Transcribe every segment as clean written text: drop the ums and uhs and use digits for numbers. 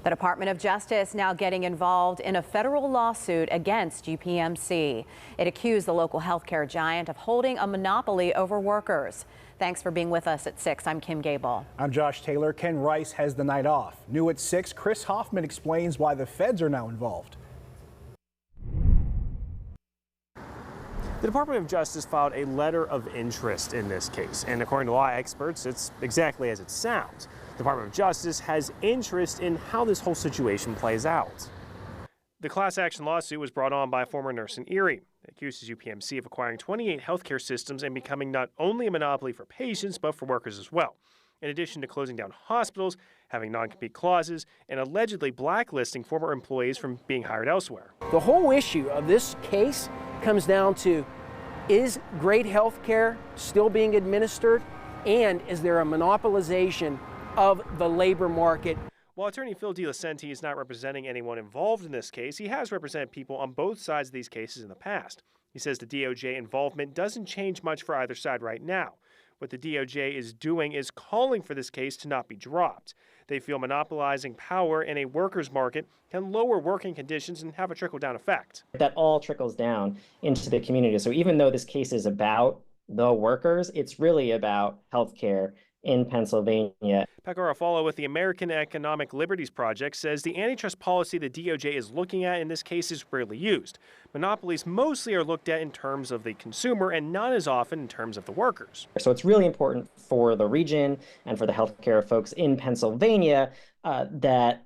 The Department of Justice now getting involved in a federal lawsuit against UPMC. It accused the local healthcare giant of holding a monopoly over workers. Thanks for being with us at 6. I'm Kim Gable. I'm Josh Taylor. Ken Rice has the night off. New at 6, Chris Hoffman explains why the feds are now involved. The Department of Justice filed a letter of interest in this case, and according to law experts, it's exactly as it sounds. The Department of Justice has interest in how this whole situation plays out. The class action lawsuit was brought on by a former nurse in Erie. It accuses UPMC of acquiring 28 healthcare systems and becoming not only a monopoly for patients, but for workers as well. In addition to closing down hospitals, having non-compete clauses, and allegedly blacklisting former employees from being hired elsewhere. The whole issue of this case comes down to, is great health care still being administered, and is there a monopolization of the labor market? While attorney Phil DeLucenti is not representing anyone involved in this case, he has represented people on both sides of these cases in the past. He says the DOJ involvement doesn't change much for either side right now. What the DOJ is doing is calling for this case to not be dropped. They feel monopolizing power in a workers' market can lower working conditions and have a trickle-down effect. That all trickles down into the community. So even though this case is about the workers, it's really about healthcare in Pennsylvania. Pat Garofalo with the American Economic Liberties Project says the antitrust policy the DOJ is looking at in this case is rarely used. Monopolies mostly are looked at in terms of the consumer and not as often in terms of the workers. So it's really important for the region and for the healthcare folks in Pennsylvania that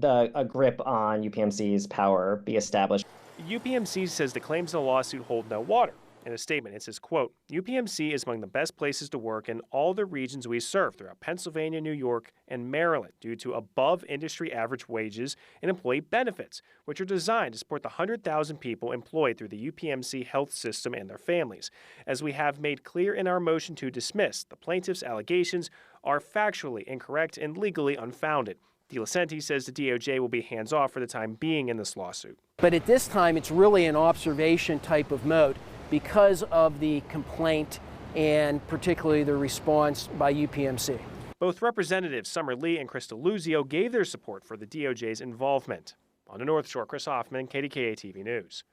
a grip on UPMC's power be established. UPMC says the claims in the lawsuit hold no water. In a statement, it says, quote, UPMC is among the best places to work in all the regions we serve throughout Pennsylvania, New York, and Maryland due to above industry average wages and employee benefits, which are designed to support the 100,000 people employed through the UPMC health system and their families. As we have made clear in our motion to dismiss, the plaintiff's allegations are factually incorrect and legally unfounded. DeLucenti says the DOJ will be hands-off for the time being in this lawsuit. But at this time, it's really an observation type of mode because of the complaint and particularly the response by UPMC. Both Representatives Summer Lee and Krista Luzio gave their support for the DOJ's involvement. On the North Shore, Chris Hoffman, KDKA-TV News.